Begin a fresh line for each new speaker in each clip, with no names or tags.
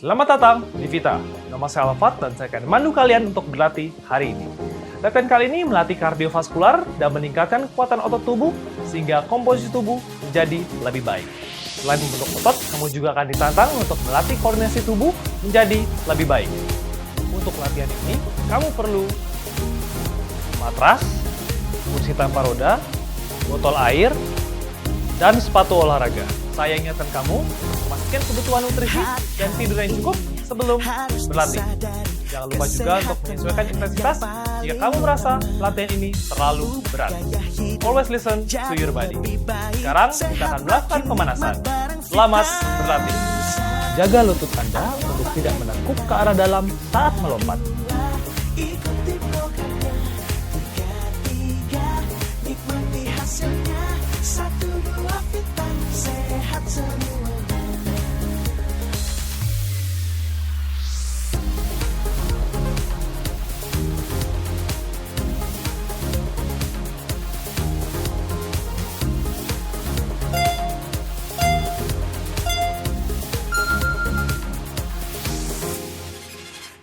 Selamat datang di Vita. Nama saya Alfat dan saya akan memandu kalian untuk berlatih hari ini. Latihan kali ini melatih kardiovaskular dan meningkatkan kekuatan otot tubuh sehingga komposisi tubuh menjadi lebih baik. Selain membentuk otot, kamu juga akan ditantang untuk melatih koordinasi tubuh menjadi lebih baik. Untuk latihan ini, kamu perlu matras, kursi tanpa roda, botol air, dan sepatu olahraga. Saya ingatkan kamu, pastikan kebutuhan nutrisi dan tidur yang cukup sebelum berlatih. Jangan lupa juga untuk menyesuaikan intensitas jika kamu merasa latihan ini terlalu berat. Always listen to your body. Sekarang kita akan melakukan pemanasan. Selamat berlatih. Jaga lutut Anda untuk tidak menekuk ke arah dalam saat melompat.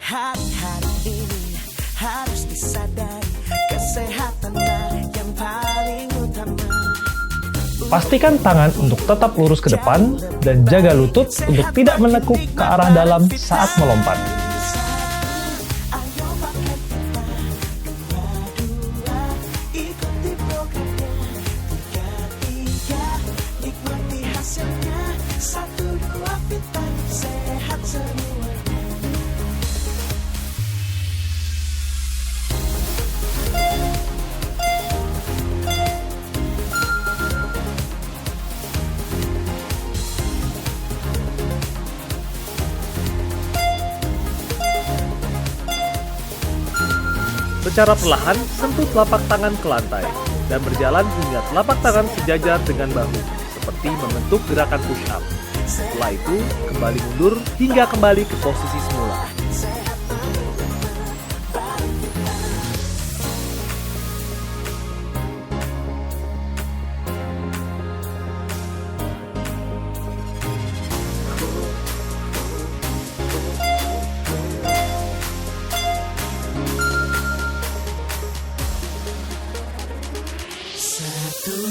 Hari-hari ini harus disadari, kesehatanlah yang paling utama.
Pastikan tangan untuk tetap lurus ke depan dan jaga lutut untuk tidak menekuk ke arah dalam saat melompat.
Ayo pakai kita, dua-dua, ikuti programnya. Tiga-tiga, nikmati hasilnya. 1-2 Vita, sehat semuanya.
Secara perlahan, sentuh telapak tangan ke lantai dan berjalan hingga telapak tangan sejajar dengan bahu, seperti membentuk gerakan push up. Setelah itu, kembali mundur hingga kembali ke posisi semula.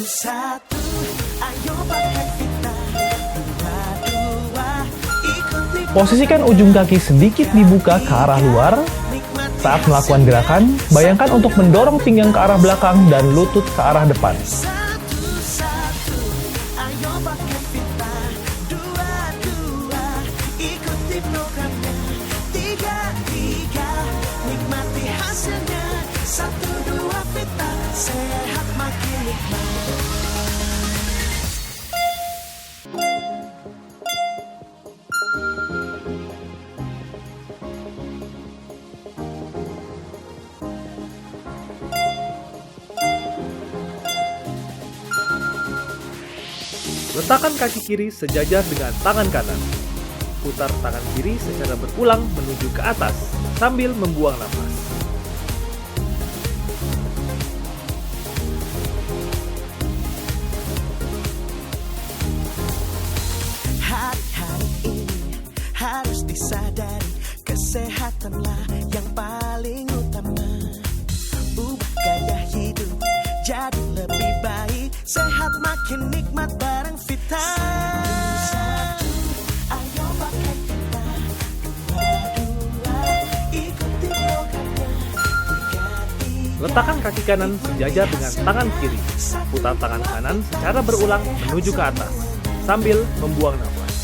Satu, ayo pakai Vita. Dua-dua, ikuti.
Posisikan ujung kaki sedikit dibuka ke arah luar. Saat melakukan gerakan, bayangkan untuk mendorong pinggang ke arah belakang dan lutut ke arah depan.
Satu, ayo pakai Vita. Dua-dua, ikuti programnya. Tiga-tiga, nikmati hasilnya. 1-2 Vita, sehat makin nikmat.
Letakkan kaki kiri sejajar dengan tangan kanan. Putar tangan kiri secara berulang menuju ke atas sambil membuang nafas.
Hari-hari ini harus disadari, kesehatanlah yang paling utama. Ubah gaya hidup jadi lebih baik, sehat makin nikmat bareng Vita. Ayo pakai Vita. Dua-dua, ikuti programnya. Tiga-tiga,
Letakkan kaki kanan sejajar dengan tangan kiri. Putar tangan kanan secara berulang menuju ke atas sambil membuang nafas.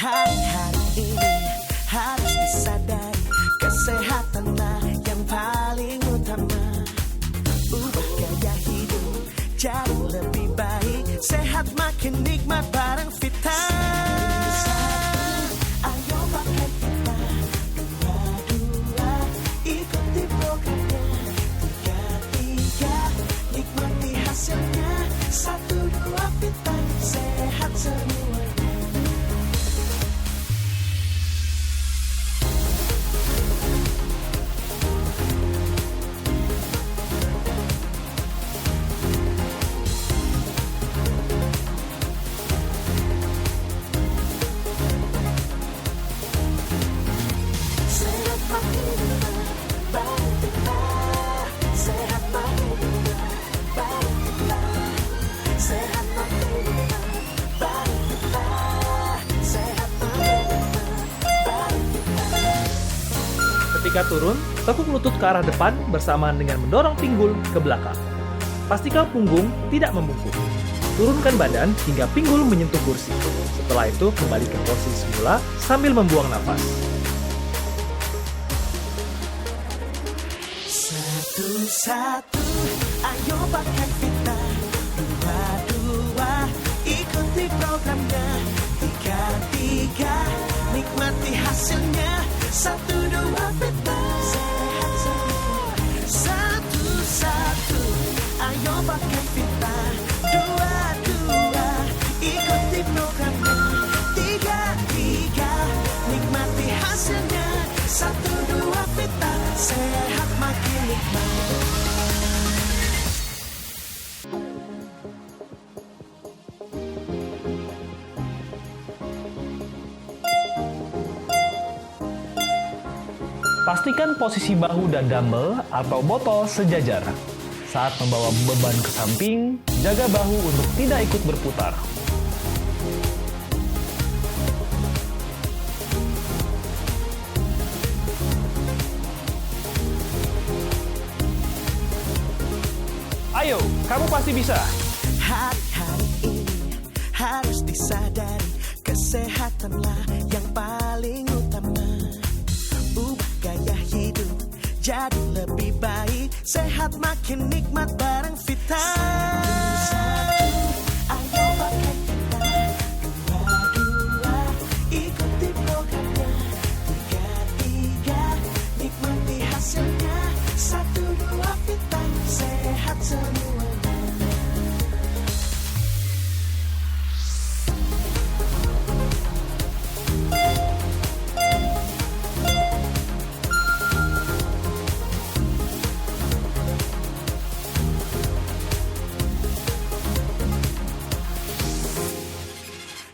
hari-hari ini harus disadari, kesehatanlah yang paling utama. Ubah gaya hidup jadi lebih baik, sehat makin nikmat bareng Vita. Ayo pakai Vita. Dua-dua, ikuti programnya. Tiga-tiga, nikmati hasilnya. 1-2 Vita, sehat semuanya.
Ketika turun, tekuk lutut ke arah depan bersamaan dengan mendorong pinggul ke belakang. Pastikan punggung tidak membungkuk. Turunkan badan hingga pinggul menyentuh kursi. Setelah itu, kembali ke posisi semula sambil membuang nafas.
Satu-satu, ayo pakai kita. Dua-dua, ikuti programnya. Tiga-tiga, nikmati hasilnya. Satu, dua, kita. Sehat semua. Satu-satu, ayo pakai kita. Dua-dua, ikuti programnya. Tiga-tiga, nikmati hasilnya. Satu, dua, kita. Sehat makin nikmat.
Pastikan posisi bahu dan dumbbell atau botol sejajar. Saat membawa beban ke samping, jaga bahu untuk tidak ikut berputar. Ayo, kamu pasti bisa.
Hari-hari ini harus disadari, kesehatanlah yang paling utama. Ubah gaya hidup jadi lebih baik, sehat makin nikmat bareng Vita. Ayo pakai kita. Dua-dua, ikuti programnya. Tiga-tiga, nikmati hasilnya. Satu, dua, Vita. Sehat semuanya.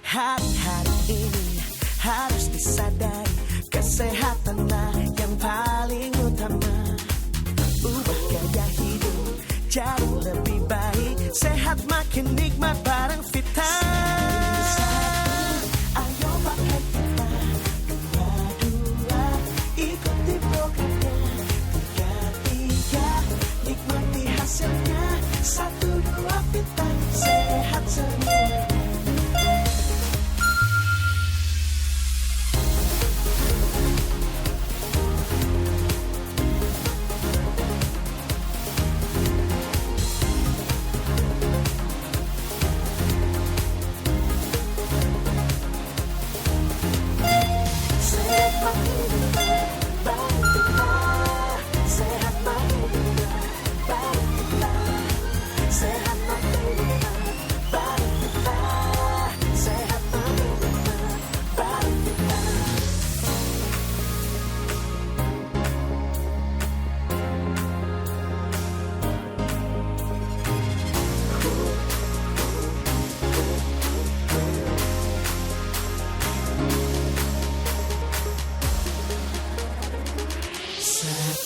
Hari-hari ini harus disadari, kesehatanlah yang paling utama. Ubah gaya hidup jadi lebih baik, sehat makin nikmat bareng Vita. Ayo pakai kita. Dua-dua, ikuti programnya. Tiga-tiga, nikmati hasilnya. Satu, dua, Vita. Sehat semua.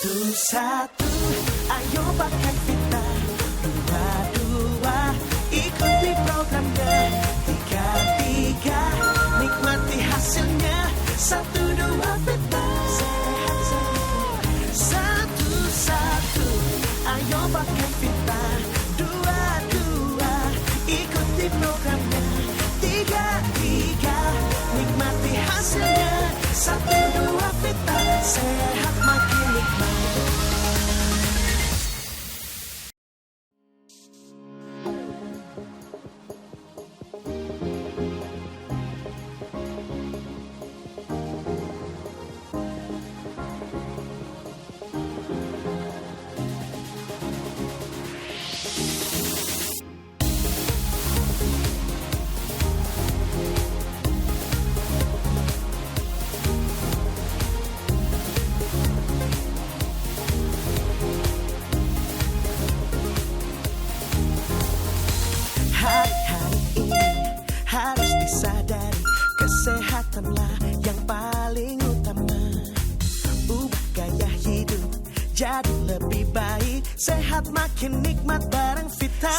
Satu-satu, ayo pakai Vita. Dua-dua, ikuti programnya. Tiga-tiga, nikmati hasilnya. Satu, dua, Vita. Sehat semua. Satu-satu, ayo pakai Vita. Dua-dua, ikuti programnya. Tiga-tiga, nikmati hasilnya. Satu, dua, Vita. Sehat makin nikmat. Hari-hari ini harus disadari, kesehatanlah yang paling utama. Ubah gaya hidup jadi lebih baik, sehat makin nikmat bareng Vita.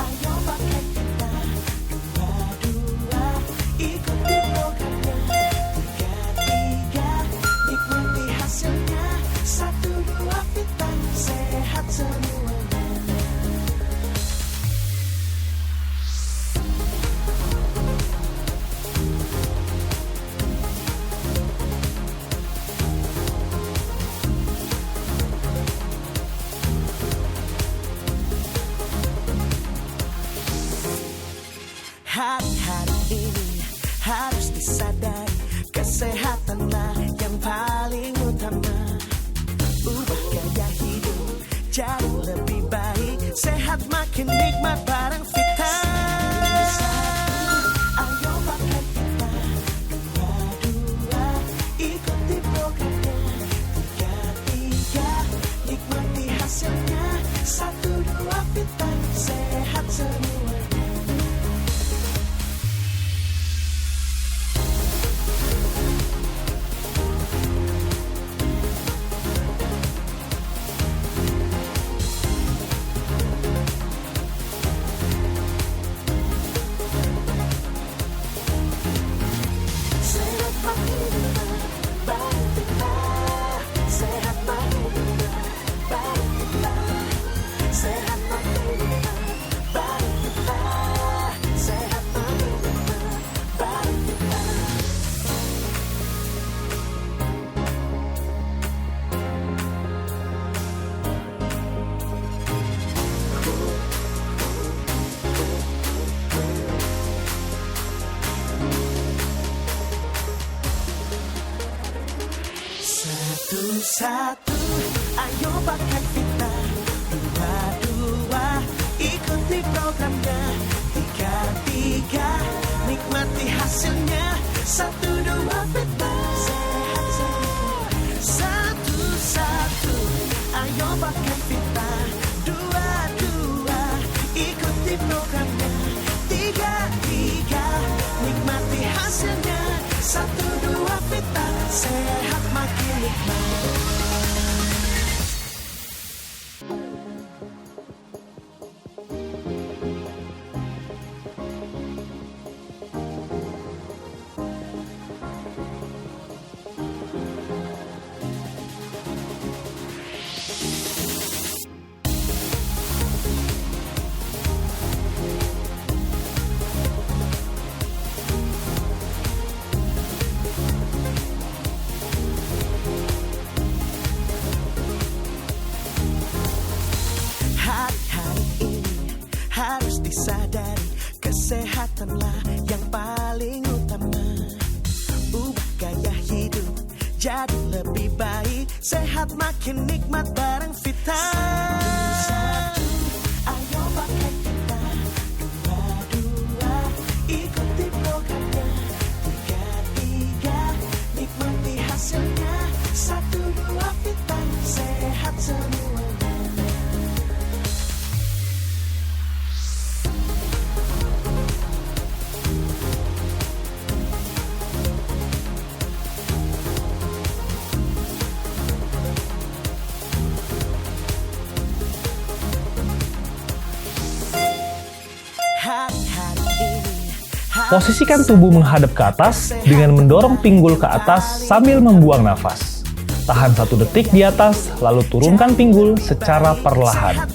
Ayo pakai kita. Dua-dua, ikuti programnya. Tiga-tiga, Hari-hari ini harus disadari, kesehatanlah yang paling utama. Ubah gaya hidup jadi lebih baik, sehat makin nikmat bareng Vita. Ayo pakai Vita, dua-dua, ikuti programnya. Tiga-tiga, nikmati hasilnya. 1-2 Vita, sehat semuanya. Satu, ayo pakai Vita. Dua, ikuti programnya. Tiga, nikmati hasilnya. 1-2 Vita, sehat semua. Satu, ayo pakai Vita. Dua, ikuti programnya. Tiga, nikmati hasilnya. 1-2 Vita, sehat makin nikmat. Hari-hari ini harus disadari, kesehatanlah yang paling utama. Ubah gaya hidup jadi lebih baik, sehat makin nikmat bareng Vita. Ayo pakai Vita. Dua, ikuti programnya. Tiga, nikmati hasilnya. 1-2 Vita, sehat semuanya.
Posisikan tubuh menghadap ke atas dengan mendorong pinggul ke atas sambil membuang nafas. Tahan 1 detik di atas, lalu turunkan pinggul secara perlahan.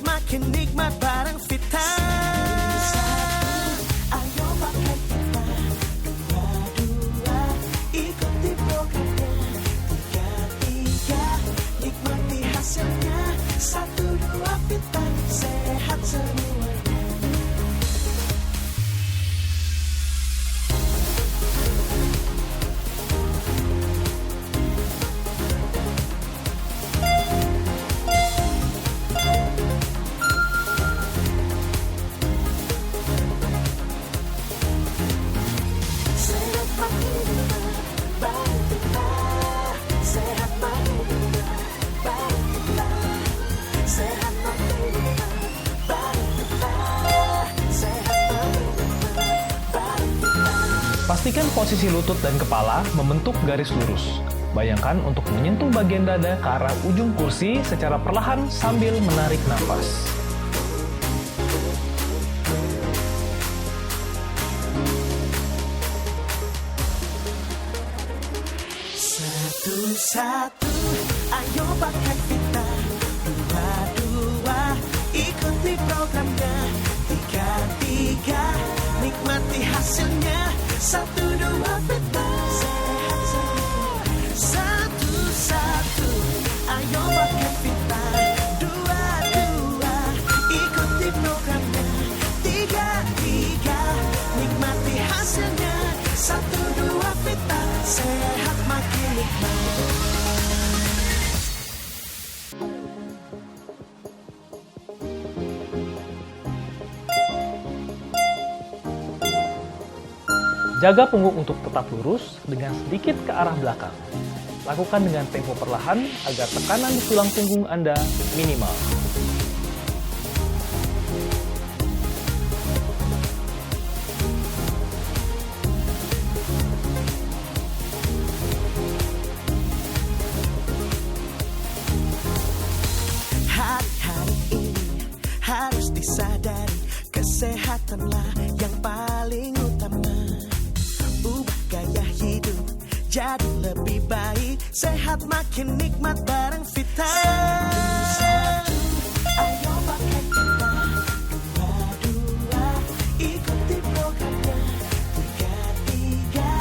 Pastikan posisi lutut dan kepala membentuk garis lurus. Bayangkan untuk menyentuh bagian dada ke arah ujung kursi secara perlahan sambil menarik nafas.
Satu, ayo pakai Vita. Dua, ikuti programnya. Tiga, nikmati hasilnya. 1-2 Vita, sehat semua. Satu, ayo pakai Vita. Dua, ikuti programnya. Tiga, nikmati
Jaga punggung untuk tetap lurus dengan sedikit ke arah belakang. Lakukan dengan tempo perlahan agar tekanan di tulang punggung Anda minimal.
Hari-hari ini harus disadari, kesehatanlah yang paling utama. Ubah gaya hidup jadi lebih baik, sehat makin nikmat bareng Vita. Ayo pakai Vita, dua-dua, ikuti programnya. Tiga-tiga,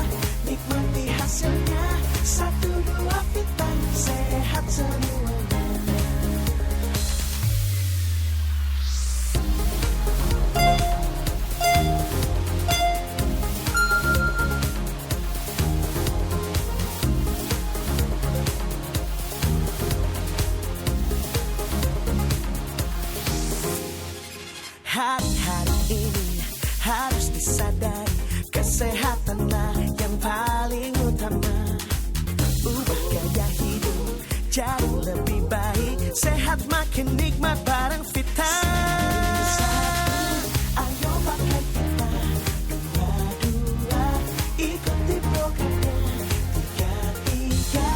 nikmati hasilnya. 1-2 Vita, sehat semuanya. Hari-hari ini harus disadari, kesehatanlah yang paling utama. Ubah gaya hidup jadi lebih baik, sehat makin nikmat bareng Vita. Ayo pakai Vita, dua-dua, ikuti programnya. Tiga-tiga,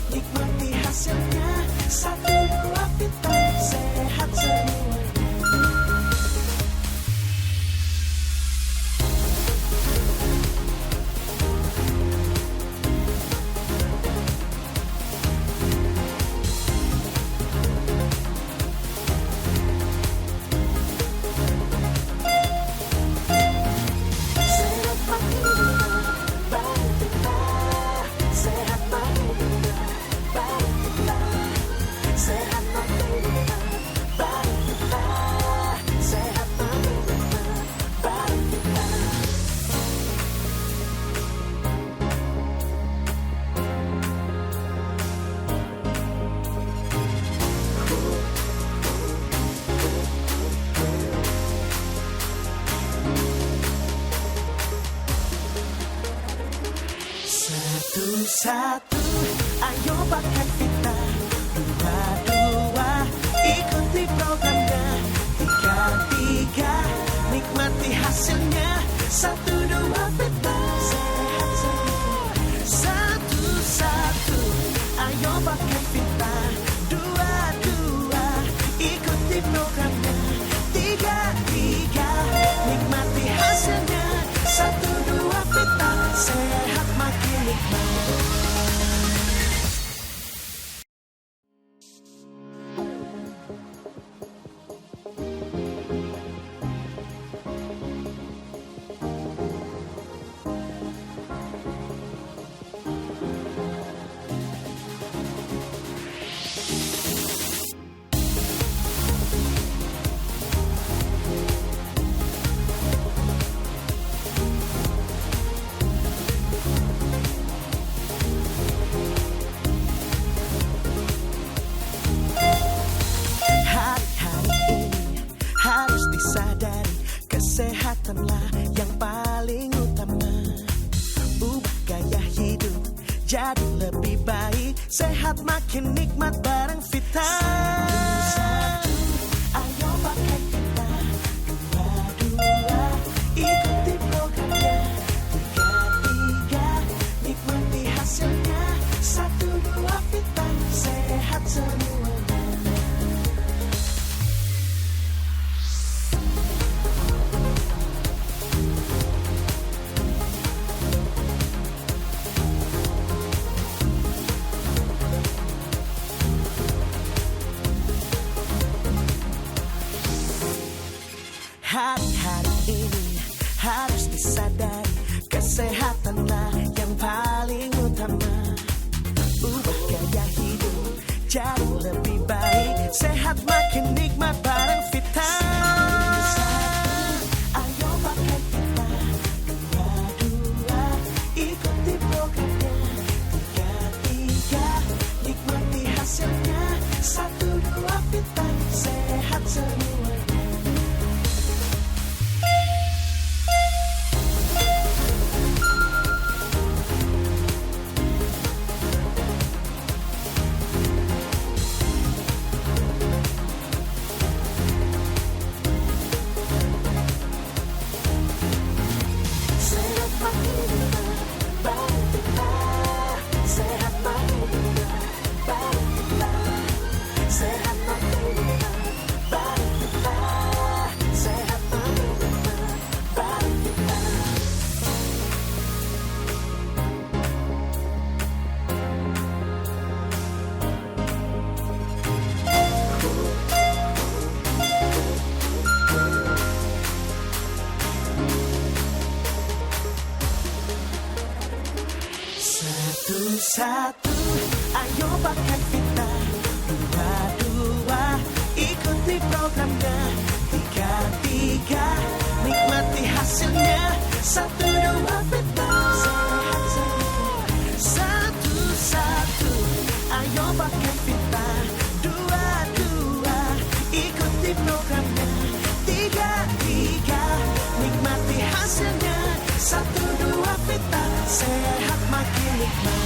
nikmati hasilnya. 1-2 Vita, sehat semuanya. Satu, ayo pakai Vita. Dua-dua, ikuti programnya. Tiga-tiga, nikmati hasilnya. 1-2 Vita, sehat semua. Satu-satu, ayo pakai Vita. Dua-dua, ikuti programnya. Tiga-tiga, nikmati hasilnya. 1-2 Vita, sehat makin nikmat. Harus disadari, kesehatanlah yang paling utama. Ubah gaya hidup jadi lebih baik, sehat makin nikmat bareng Vita. Ayo pakai Vita, dua-dua, ikuti programnya. Tiga-tiga, nikmati hasilnya. 1-2 Vita, sehat semuanya. Hari-hari ini harus disadari, kesehatanlah yang paling utama. Ubah gaya hidup jadi lebih baik, sehat makin nikmat bareng Vita. Ayo pakai Vita, dua-dua, ikuti programnya. Tiga-tiga, nikmati hasilnya. 1-2 Vita, sehat semuanya. satu, ayo pakai Vita. Dua, ikuti programnya. Tiga, nikmati hasilnya. Satu, dua, Vita. Satu, ayo pakai Vita. Dua, ikuti programnya. Tiga, nikmati hasilnya. Satu, dua, Vita. Sehat makin nikmat.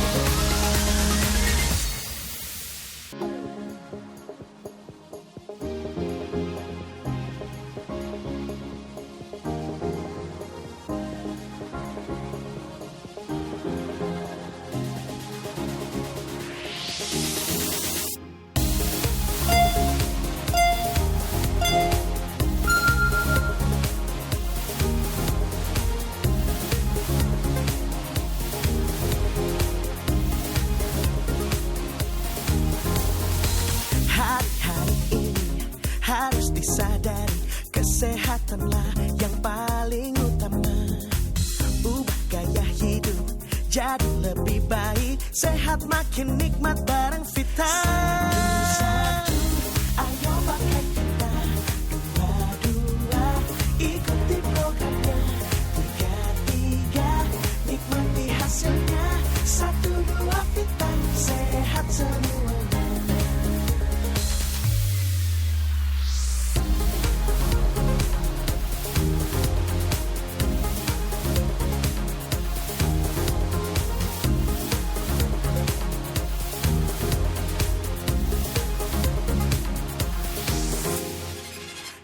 Harus disadari, kesehatanlah yang paling utama. Ubah gaya hidup jadi lebih baik. Sehat makin nikmat bareng Vita. Satu, ayo pakai Vita. Dua, ikuti programnya. Tiga, nikmati hasilnya. Satu, dua, Vita. Sehat semuanya.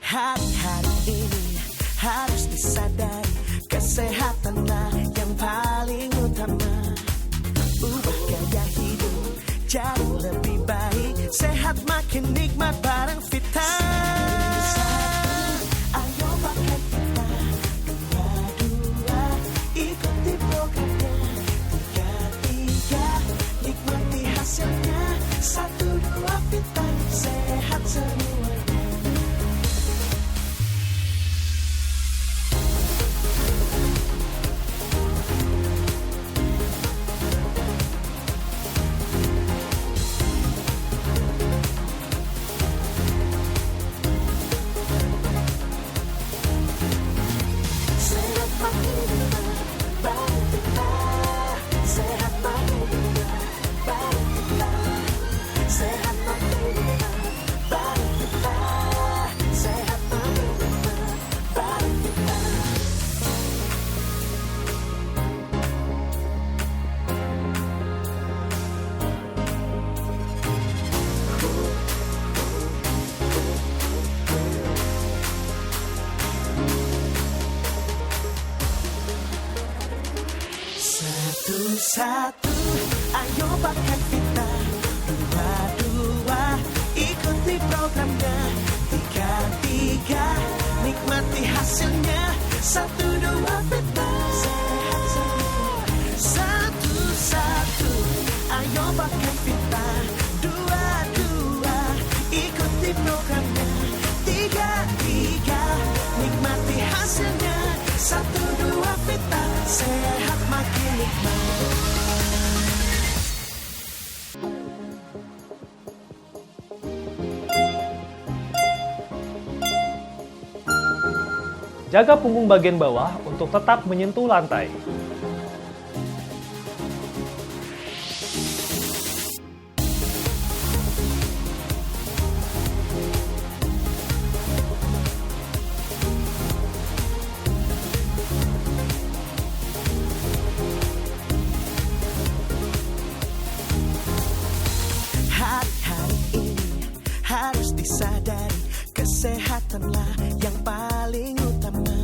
Hari-hari ini harus disadari, kesehatanlah yang paling utama. Ubah gaya hidup jadi lebih baik. Sehat makin nikmat bareng Vita. Ayo pakai Vita. Dua, ikuti programnya. Tiga, nikmati hasilnya. Satu, dua, Vita. Sehat semuanya. Satu, ayo pakai Vita. Dua, ikuti programnya. Tiga, nikmati hasilnya. Satu, dua, Vita. Satu, ayo pakai Vita. Dua, ikuti programnya. Tiga, nikmati hasilnya. Satu, dua, Vita. Sehat makin nikmat.
Jaga punggung bagian bawah untuk tetap menyentuh lantai.
Hari-hari ini harus disadari, kesehatanlah yang paling utama.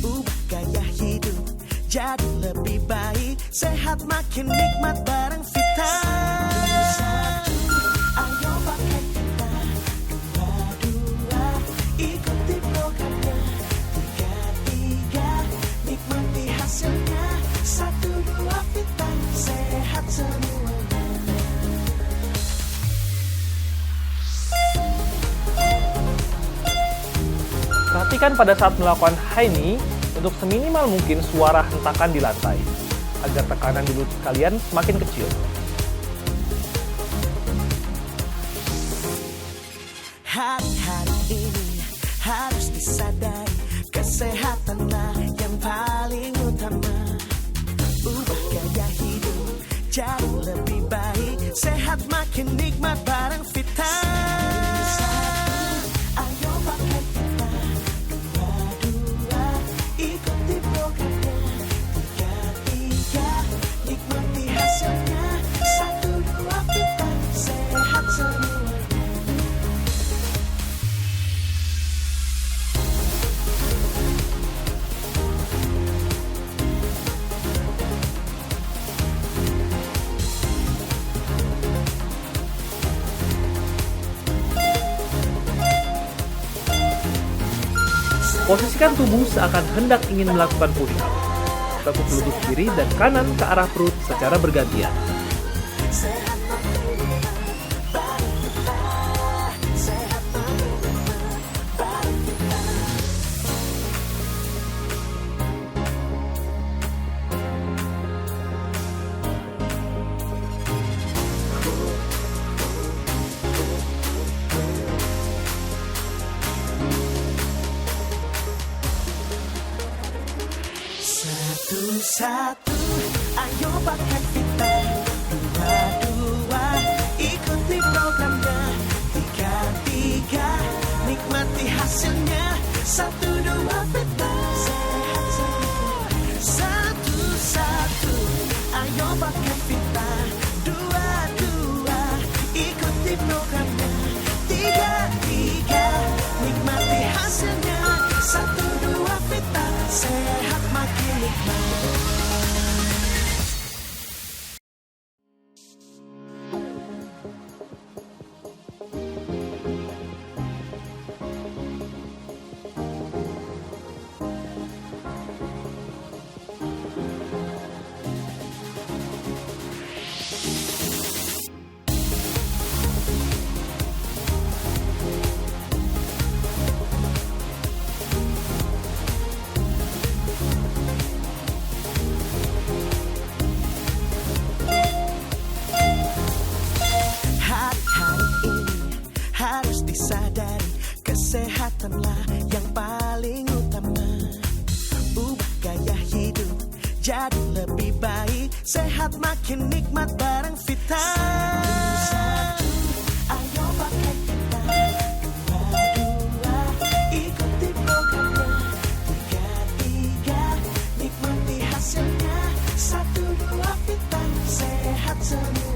Ubah gaya hidup jadi lebih baik. Sehat makin nikmat bareng Vita. Ayo pakai Vita. Dua, ikuti programnya. Tiga, nikmati hasilnya. Satu, dua, Vita. Sehat semuanya.
Perhatikan pada saat melakukan high knee untuk seminimal mungkin suara hentakan di lantai. agar tekanan di lutut kalian semakin kecil.
Hari-hari ini harus disadari, kesehatanlah yang paling utama. Ubah gaya hidup jadi lebih baik, sehat makin nikmat bareng Vita. Ayo pakai Vita, dua-dua, ikuti programnya. Tiga-tiga, nikmati hasilnya. 1, 2 Vita, sehat semuanya.
Posisikan tubuh seakan hendak ingin melakukan push up. Tekuk lutut kiri dan kanan ke arah perut secara bergantian.
Satu, ayo pakai Vita. Dua, ikuti programnya. Tiga, nikmati hasilnya. 1, 2 Vita, sehat semua. Satu, ayo pakai Vita. Dua, ikuti programnya. Tiga, nikmati hasilnya. 1, 2 Vita, sehat makin nikmat. Harus disadari, kesehatanlah yang paling utama. Ubah gaya hidup jadi lebih baik, sehat makin nikmat bareng Vita. Ayo pakai Vita. Dua, ikuti programnya. Tiga, nikmati hasilnya. 1, 2 Vita, sehat semuanya.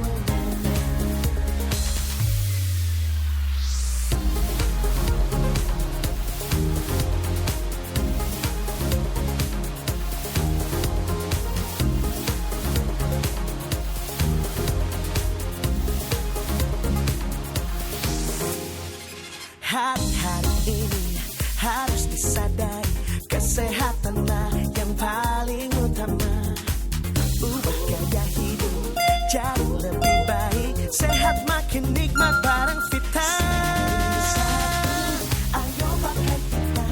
Hari-hari ini harus disadari, kesehatanlah yang paling utama. Ubah gaya hidup jadi lebih baik, sehat makin nikmat bareng Vita. Ayo pakai Vita.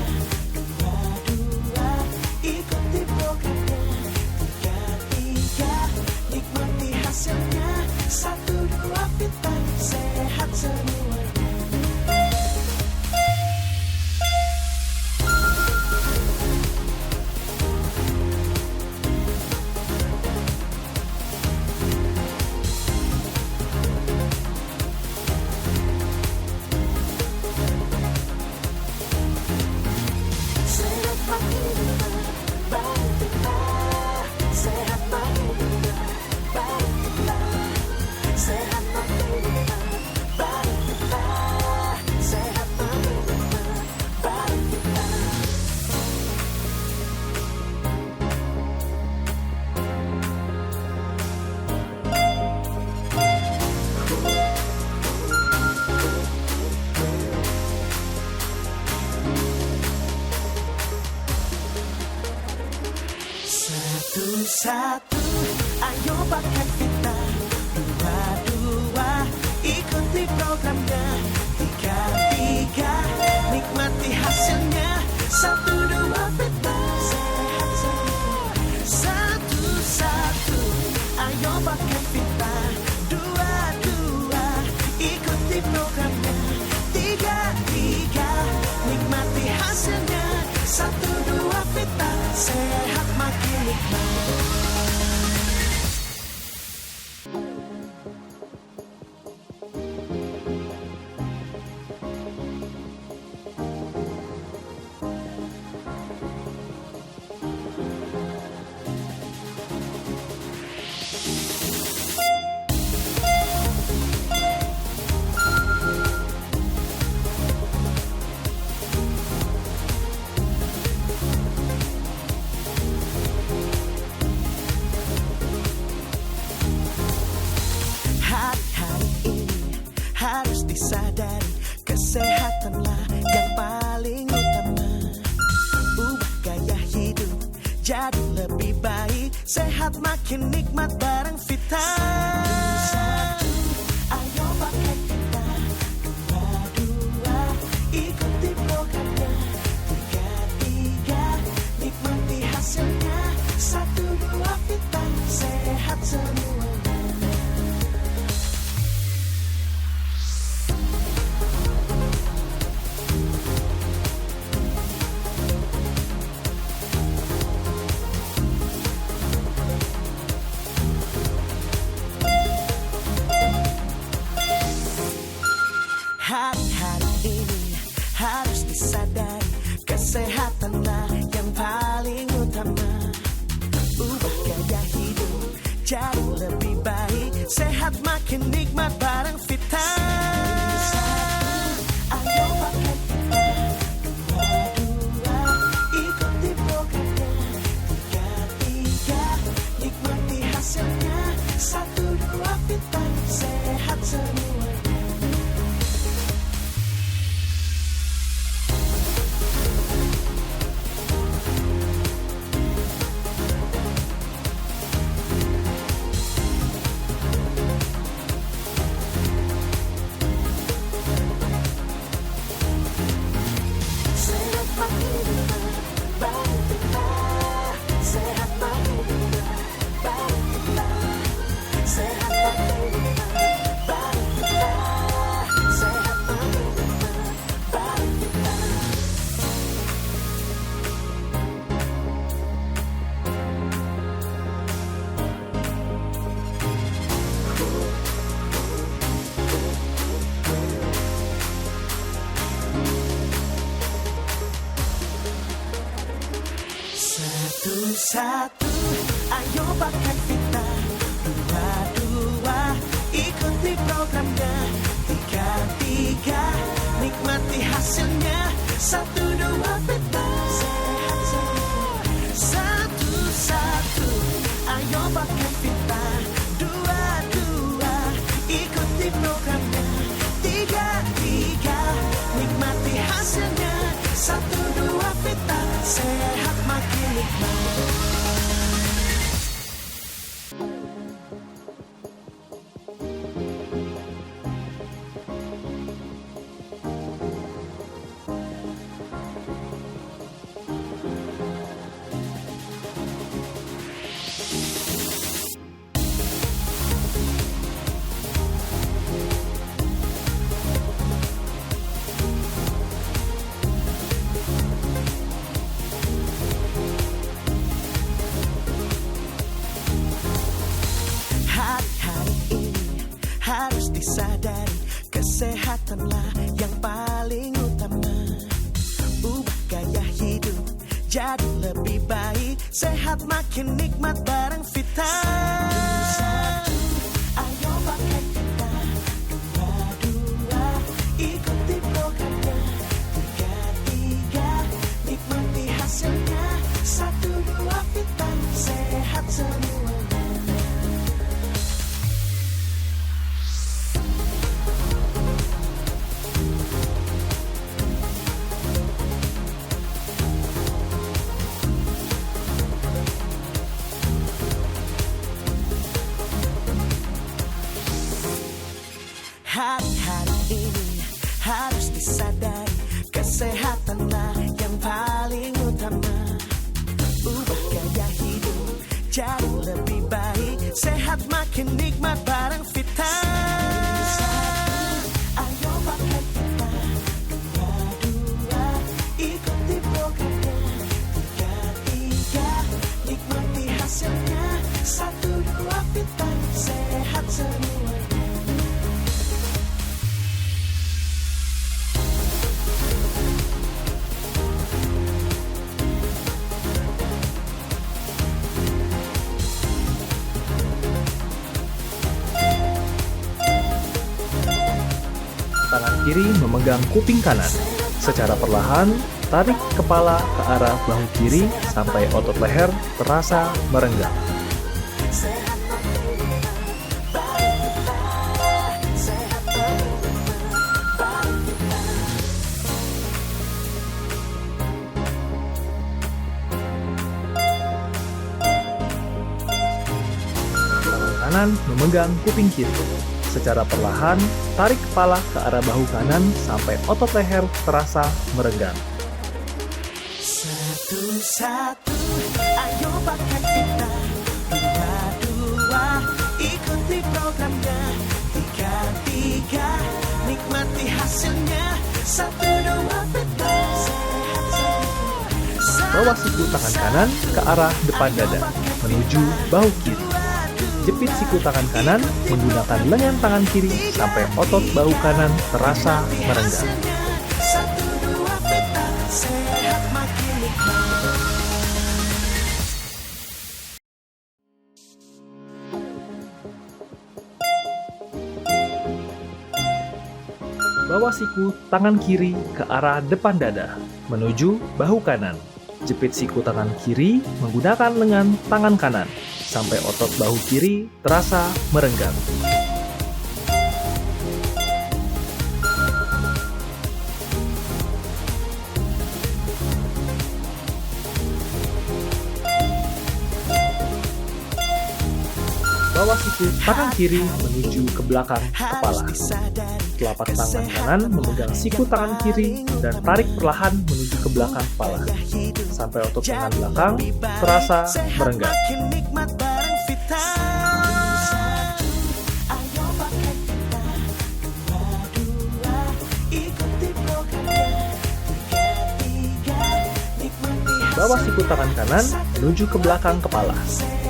Dua, ikuti programnya. Tiga, nikmati hasilnya. 1, 2 Vita, sehat semuanya. Satu, ayo pakai Vita. Dua, ikuti programnya. Tiga, nikmati hasilnya. 1, 2 Vita, sehat semua. Satu, makin nikmat. Hari-hari ini harus disadari, kesehatanlah yang paling utama. Ubah gaya hidup jadi lebih baik, sehat makin nikmat bareng Vita. Satu, ayo pakai Vita. Dua, ikuti programnya. Tiga, nikmati hasilnya. 1, 2 Vita, sehat semuanya. Hari-hari ini harus disadari, kesehatanlah yang paling utama. Ubah gaya hidup jadi lebih baik, sehat makin nikmat bareng Vita. Ayo pakai Vita. Dua, ikuti programnya. Tiga, nikmati hasilnya. 1, 2 Vita, sehat semuanya. Satu, ayo pakai Vita. Dua, ikuti programnya. Tiga, nikmati hasilnya. 1, 2 Vita, sehat semua. Satu, ayo pakai Vita. Dua, ikuti programnya. Tiga, nikmati hasilnya. 1, 2 Vita, sehat makin nikmat. Hari-hari ini harus disadari, kesehatanlah yang paling utama. Ubah gaya hidup jadi lebih baik, sehat makin nikmat bareng Vita. Satu, ayo pakai Vita. Dua, ikuti programnya. Tiga, nikmati hasilnya. 1, 2 Vita, sehat semuanya. Hari-hari ini harus disadari, kesehatanlah yang paling utama. Ubah gaya hidup jadi lebih baik, sehat makin nikmat bareng Vita. Ayo pakai Vita. Dua, ikuti programnya. Tiga,
kiri memegang kuping kanan. Secara perlahan, tarik kepala ke arah bahu kiri sampai otot leher terasa merenggang. Tangan kanan memegang kuping kiri. Secara perlahan, tarik kepala ke arah bahu kanan sampai otot leher terasa merenggang.
Satu-satu, ayo pakai kita. Dua-dua, ikuti programnya. Tiga-tiga, nikmati hasilnya. Satu, dua, kita.
Bawa siku tangan kanan ke arah depan dada, menuju bahu kiri. Jepit siku tangan kanan menggunakan lengan tangan kiri sampai otot bahu kanan terasa merenggang.
Satu, dua, kita. Sehat makin nikmat.
Bawa siku tangan kiri ke arah depan dada, menuju bahu kanan. Jepit siku tangan kiri menggunakan lengan tangan kanan, sampai otot bahu kiri terasa merenggang. Bawa siku tangan kiri menuju ke belakang kepala. Telapak tangan kanan memegang siku tangan kiri dan tarik perlahan menuju ke belakang kepala, sampai otot lengan belakang terasa merenggang.
Makin nikmat bareng Vita. Satu, ayo pakai kita. Dua-dua, ikuti programnya. Tiga-tiga, nikmati
Bawa siku tangan kanan menuju ke belakang kepala.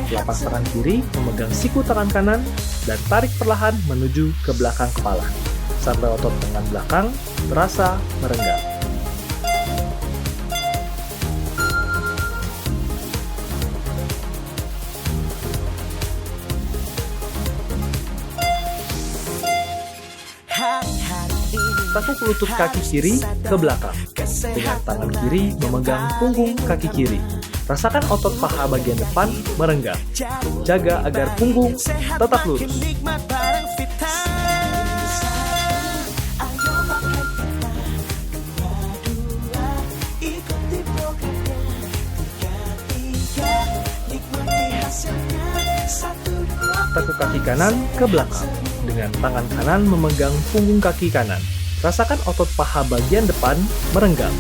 Telapak tangan kiri memegang siku tangan kanan dan tarik perlahan menuju ke belakang kepala, sampai otot lengan belakang terasa merenggang.
hari ini.
Tekuk lutut kaki kiri ke belakang. Dengan tangan kiri memegang punggung kaki kiri. Rasakan otot paha bagian depan merenggang. Jaga agar punggung tetap lurus. Tekuk kaki kanan ke belakang. Dengan tangan kanan memegang punggung kaki kanan. Rasakan otot paha bagian depan merenggang.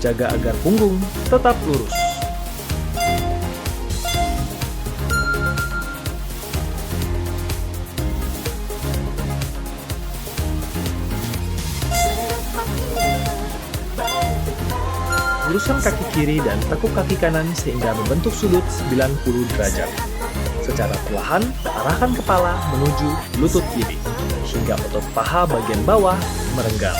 Jaga agar punggung tetap lurus. Luruskan kaki kiri dan tekuk kaki kanan sehingga membentuk sudut 90 derajat. Secara perlahan, arahkan kepala menuju lutut kiri, hingga otot paha bagian bawah merenggang.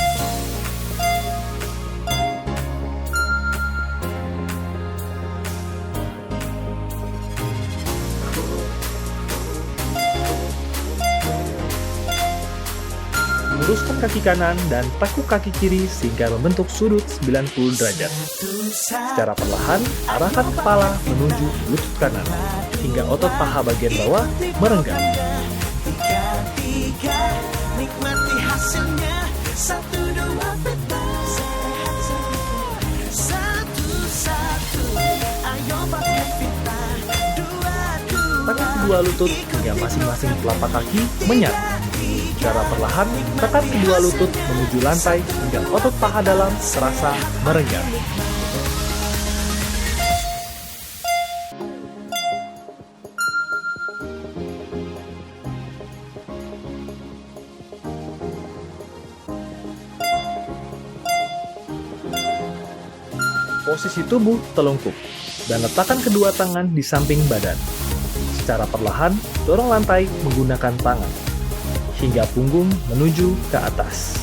Luruskan kaki kanan dan tekuk kaki kiri sehingga membentuk sudut 90 derajat. Secara perlahan, arahkan kepala menuju lutut kanan, hingga otot paha bagian bawah merenggang. Nikmati hasilnya. 1, 2, peta. Satu-satu, ayo pakai pita. Tekan kedua lutut hingga masing-masing telapak kaki menyatu. Secara perlahan, tekan kedua lutut menuju lantai hingga otot paha dalam terasa merenggang. Posisi tubuh telungkup dan letakkan kedua tangan di samping badan. Secara perlahan, dorong lantai menggunakan tangan hingga punggung menuju ke atas.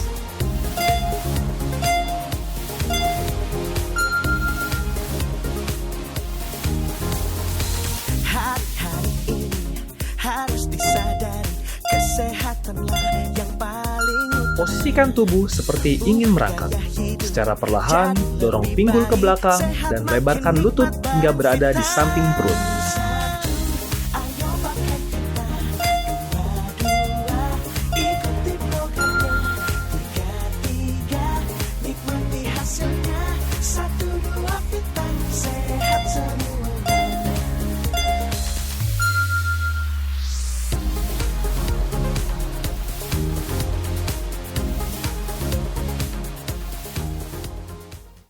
Hari ini harus disadari, kesehatanlah yang paling Posisikan tubuh seperti ingin merangkak. Secara perlahan, dorong pinggul ke belakang dan lebarkan lutut hingga berada di samping perut.
Ayo pakai kita, 2, ikuti programnya. 3, nikmati hasilnya. 1, 2, Vita.